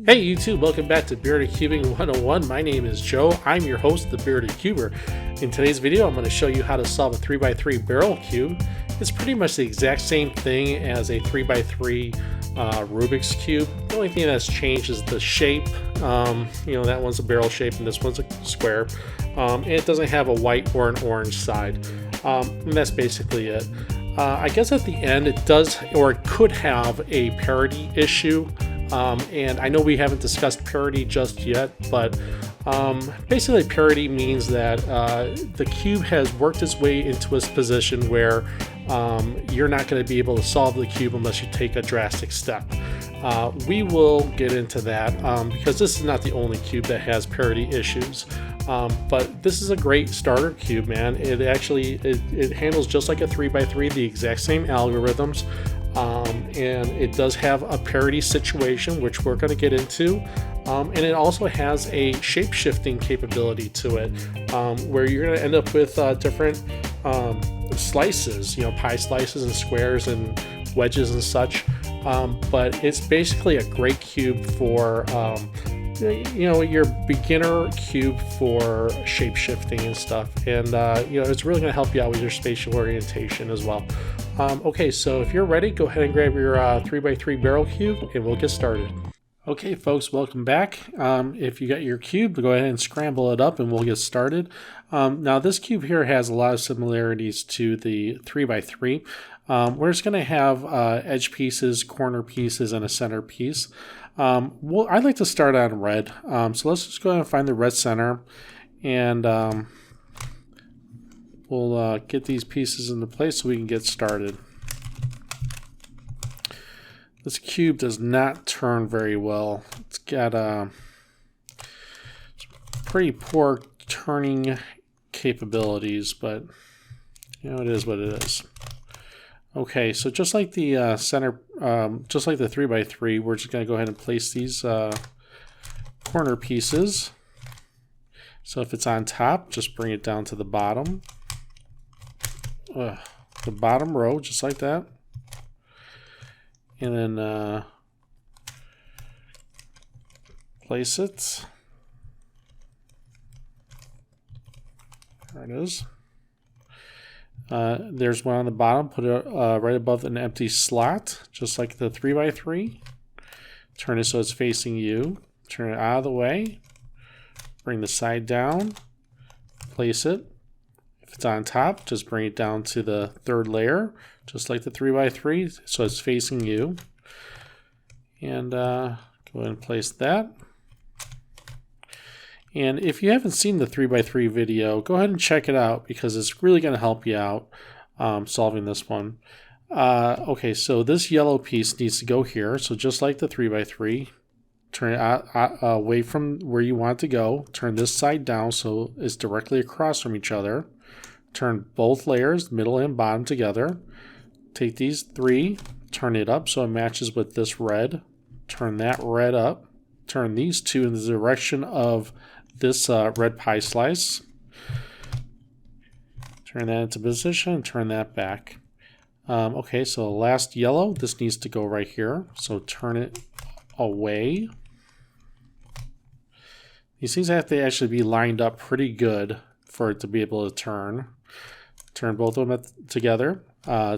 Hey YouTube, welcome back to Bearded Cubing 101. My name is Joe. I'm your host, the Bearded Cuber. In today's video, I'm going to show you how to solve a 3x3 barrel cube. It's pretty much the exact same thing as a 3x3 Rubik's cube. The only thing that's changed is the shape. That one's a barrel shape and this one's a square. And it doesn't have a white or an orange side. And that's basically it. I guess at the end it does, or it could have, a parity issue. And I know we haven't discussed parity just yet, but basically parity means that the cube has worked its way into a position where you're not going to be able to solve the cube unless you take a drastic step. We will get into that because this is not the only cube that has parity issues. But this is a great starter cube, man. It actually it handles just like a 3x3, the exact same algorithms. And it does have a parity situation, which we're going to get into. And it also has a shape-shifting capability to it, where you're going to end up with different slices, pie slices and squares and wedges and such. But it's basically a great cube for your beginner cube for shape-shifting and stuff. And it's really going to help you out with your spatial orientation as well. Okay, so if you're ready, go ahead and grab your 3x3 barrel cube and we'll get started. Okay, folks, welcome back. If you got your cube, go ahead and scramble it up and we'll get started. Now, this cube here has a lot of similarities to the 3x3. We're just going to have edge pieces, corner pieces, and a center piece. I'd like to start on red. So let's just go ahead and find the red center, and we'll get these pieces into place so we can get started. This cube does not turn very well. It's got pretty poor turning capabilities, but it is what it is. Okay, so just like the center, just like the 3x3, we're just going to go ahead and place these corner pieces. So if it's on top, just bring it down to the bottom. The bottom row, just like that. And then place it. There it is. There's one on the bottom. Put it right above an empty slot, just like the 3x3. Turn it so it's facing you. Turn it out of the way. Bring the side down. Place it. If it's on top, just bring it down to the third layer, just like the 3x3, so it's facing you. And go ahead and place that. And if you haven't seen the 3x3 video, go ahead and check it out because it's really going to help you out solving this one. Okay, so this yellow piece needs to go here. So just like the 3x3, turn it away from where you want it to go. Turn this side down so it's directly across from each other. Turn both layers, middle and bottom, together. Take these three, turn it up so it matches with this red. Turn that red up. Turn these two in the direction of this red pie slice. Turn that into position and turn that back. Okay, so the last yellow, this needs to go right here. So turn it away. These things have to actually be lined up pretty good for it to be able to turn. Turn both of them together.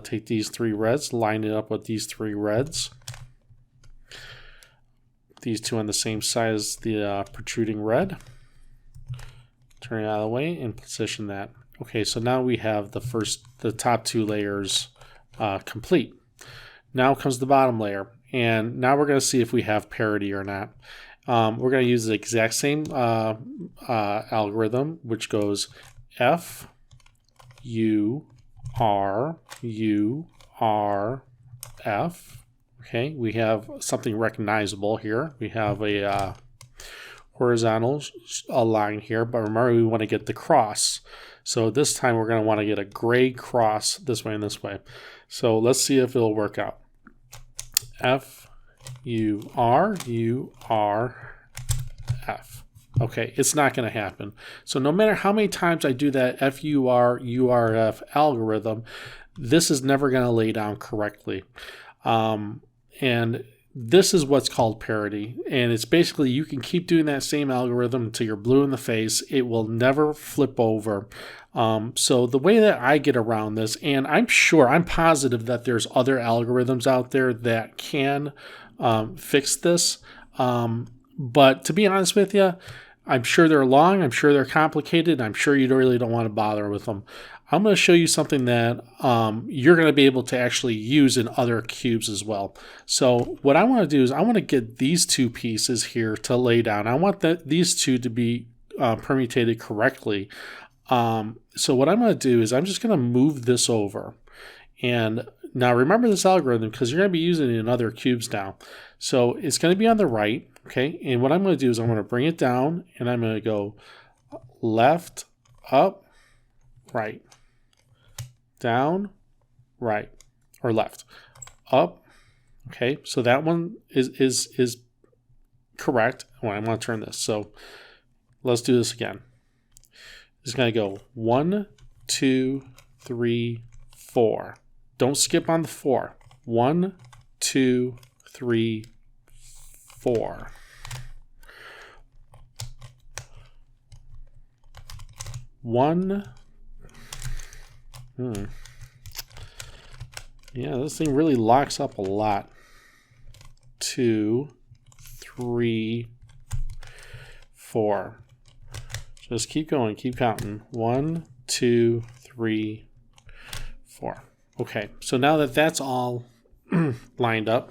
Take these three reds, line it up with these three reds. These two on the same side as the protruding red. Turn it out of the way and position that. Okay, so now we have the top two layers complete. Now comes the bottom layer, and now we're going to see if we have parity or not. We're going to use the exact same algorithm, which goes F, U, R, U, R, F. Okay, we have something recognizable here. We have a horizontal line here, but remember we want to get the cross. So this time we're going to want to get a gray cross this way and this way. So let's see if it'll work out. F, U, R, U, R, F. Okay, it's not going to happen. So no matter how many times I do that FUR, URF algorithm, this is never going to lay down correctly. And this is what's called parity, and it's basically you can keep doing that same algorithm until you're blue in the face. It will never flip over. So the way that I get around this, and I'm positive that there's other algorithms out there that can fix this. But to be honest with you, I'm sure they're long, I'm sure they're complicated, I'm sure you really don't want to bother with them. I'm going to show you something that you're going to be able to actually use in other cubes as well. So what I want to do is I want to get these two pieces here to lay down. I want these two to be permutated correctly. So what I'm going to do is I'm just going to move this over. And now remember this algorithm because you're going to be using it in other cubes now. So it's going to be on the right, okay? And what I'm going to do is I'm going to bring it down and I'm going to go left, up, right, down, right, or left, up. Okay, so that one is correct. Well, I'm going to turn this. So let's do this again. It's going to go 1, 2, 3, 4. Don't skip on the 4. 1, 2, 3, 4. Yeah, this thing really locks up a lot. 2, 3, 4. Just keep going, keep counting. 1, 2, 3, 4. Okay, so now that that's all lined up,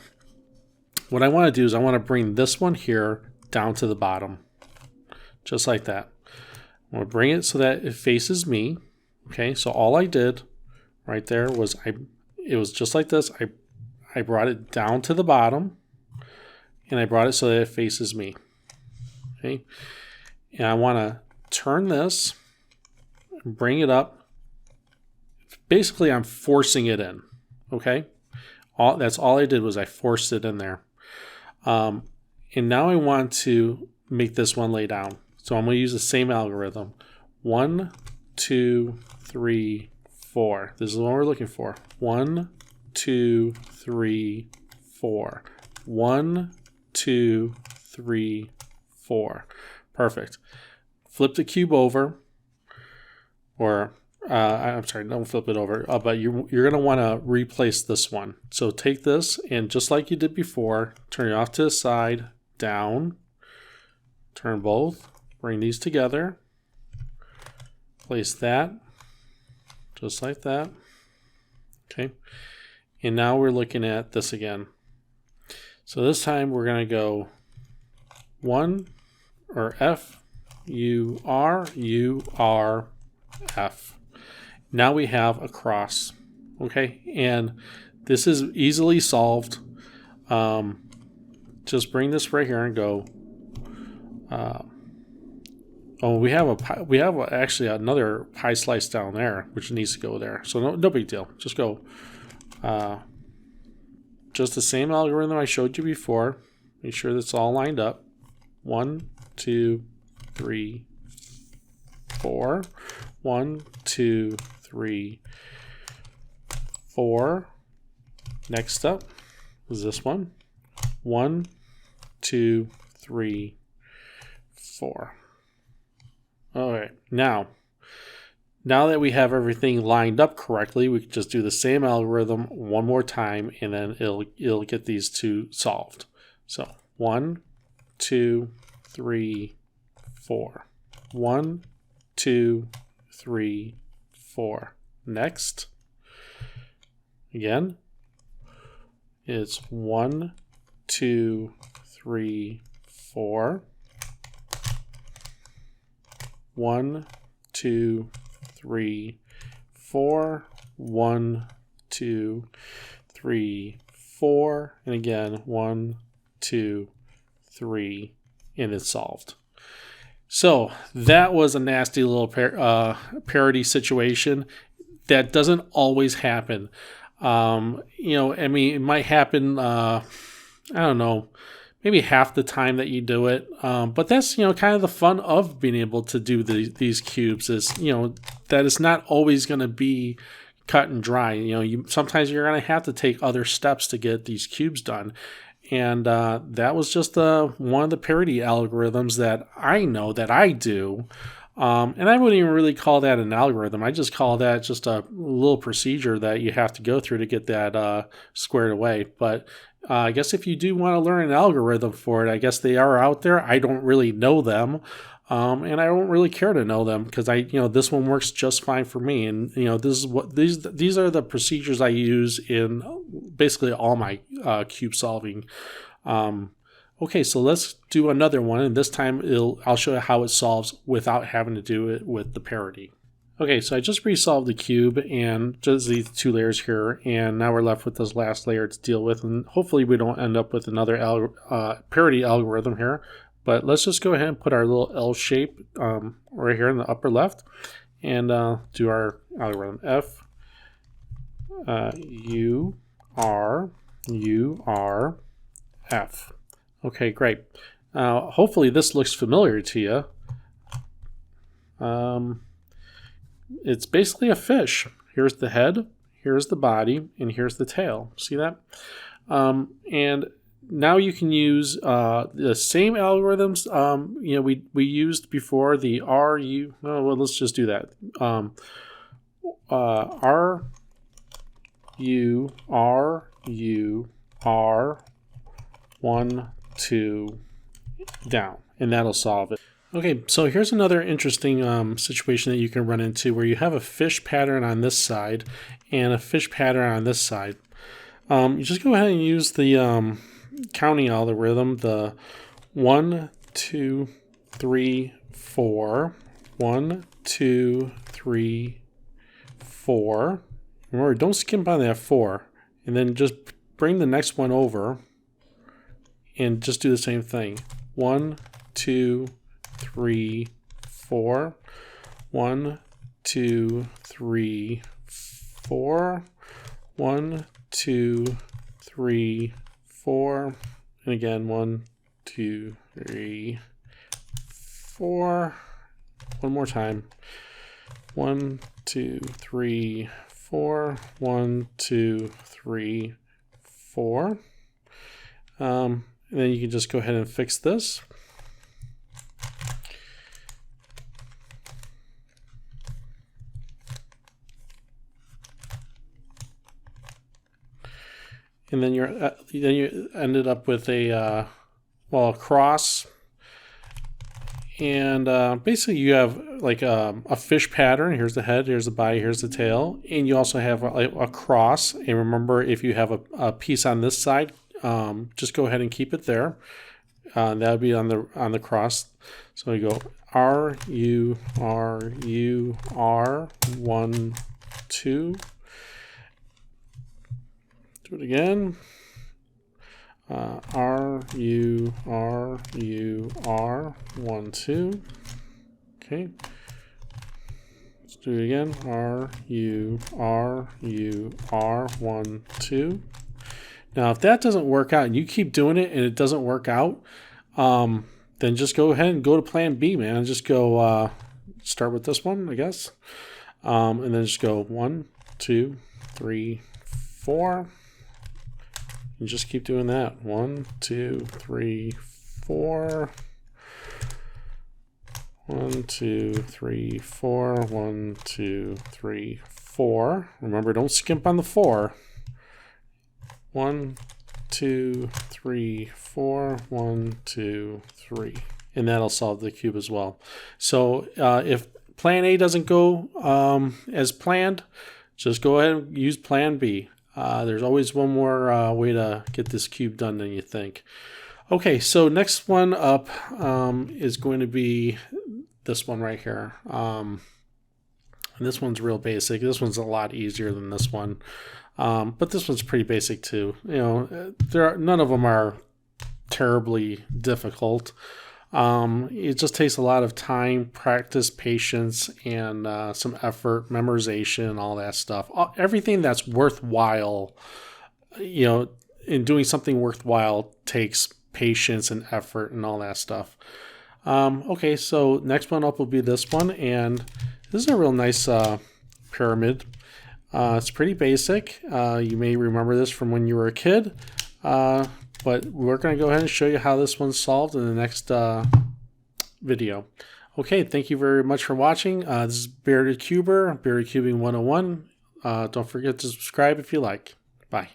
what I want to do is I want to bring this one here down to the bottom, just like that. I'm going to bring it so that it faces me. Okay, so all I did right there was it was just like this. I brought it down to the bottom, and I brought it so that it faces me. Okay, and I want to turn this, bring it up. Basically, I'm forcing it in. Okay, that's all I did was I forced it in there. And now I want to make this one lay down. So I'm going to use the same algorithm. 1, 2, 3, 4. This is what we're looking for. 1, 2, 3, 4. 1, 2, 3, 4. Perfect. Flip the cube over, or I'm sorry, don't flip it over, but you're going to want to replace this one. So take this and just like you did before, turn it off to the side, down, turn both, bring these together, place that, just like that. Okay, and now we're looking at this again. So this time we're going to go 1, or F, U, R, U, R, F. Now we have a cross, okay? And this is easily solved. Just bring this right here and go. We have actually another pie slice down there, which needs to go there. So no big deal. Just go. Just the same algorithm I showed you before. Make sure that's all lined up. 1, 2, 3, 4. 1, 2, 3, 4. Next up is this one. 1, 2, 3, 4. All right. Now that we have everything lined up correctly, we can just do the same algorithm one more time, and then it'll get these two solved. So 1, 2, 3, 4. 1, 2, 3, 4. Next. Again, it's 1, 2, 3, 4. 1, 2, 3, 4. 1, 2, 3, 4. And again, 1, 2, 3, and it's solved. So that was a nasty little parody situation. That doesn't always happen. It might happen, I don't know, maybe half the time that you do it. But that's, kind of the fun of being able to do these cubes is, that it's not always going to be cut and dry. Sometimes you're going to have to take other steps to get these cubes done. and that was just one of the parity algorithms that I know that I do. And I wouldn't even really call that an algorithm. I just call that just a little procedure that you have to go through to get that squared away. But I guess if you do want to learn an algorithm for it, I guess they are out there. I don't really know them. And I don't really care to know them because this one works just fine for me. And this is what these are the procedures I use in basically all my cube solving. Okay, so let's do another one, and this time I'll show you how it solves without having to do it with the parity. Okay, so I just resolved the cube and just these two layers here, and now we're left with this last layer to deal with, and hopefully we don't end up with another parity algorithm here. But let's just go ahead and put our little L shape right here in the upper left and do our algorithm. F, U, R, U, R, F. Okay, great. Hopefully this looks familiar to you. It's basically a fish. Here's the head, here's the body, and here's the tail. See that? And now you can use the same algorithms we used before, the R, U. Oh, well, let's just do that. R, U, R, U, R, 1, 2, down, and that'll solve it. Okay, so here's another interesting situation that you can run into where you have a fish pattern on this side and a fish pattern on this side. You just go ahead and use the counting algorithm, the 1, 2, 3, 4, 1, 2, 3, 4. Remember, don't skimp on that 4, and then just bring the next one over and just do the same thing. 1, 2, 3, 4. 1, 2, 3, 4. 1, 2, 3, 4. And again, 1, 2, 3, 4. One more time. 1, 2, 3, 4. 1, 2, 3, 4. And then you can just go ahead and fix this. And then you ended up with a cross, and basically you have like a fish pattern. Here's the head, here's the body, here's the tail, and you also have a cross. And remember, if you have a piece on this side, just go ahead and keep it there. That would be on the cross. So you go R, U, R, U, R, 1, 2. Do it again. R, U, R, U, R, 1, 2. Okay. Let's do it again. R, U, R, U, R, 1, 2. Now, if that doesn't work out and you keep doing it and it doesn't work out, then just go ahead and go to plan B, man. Just go start with this one, I guess. And then just go 1, 2, 3, 4. And just keep doing that. 1, 2, 3, 4. 1, 2, 3, 4. 1, 2, 3, 4. Remember, don't skimp on the 4. 1, 2, 3, 4. 1, 2, 3. And that'll solve the cube as well. So if plan A doesn't go as planned, just go ahead and use plan B. There's always one more way to get this cube done than you think. Okay, so next one up is going to be this one right here. And this one's real basic. This one's a lot easier than this one. But this one's pretty basic too. None of them are terribly difficult. It just takes a lot of time, practice, patience, and some effort, memorization, all that stuff. Everything that's worthwhile, in doing something worthwhile takes patience and effort and all that stuff. Okay, so next one up will be this one, and this is a real nice pyramid. It's pretty basic. You may remember this from when you were a kid. But we're going to go ahead and show you how this one's solved in the next video. Okay, thank you very much for watching. This is BeardedCuber, Bearded Cubing 101. Don't forget to subscribe if you like. Bye.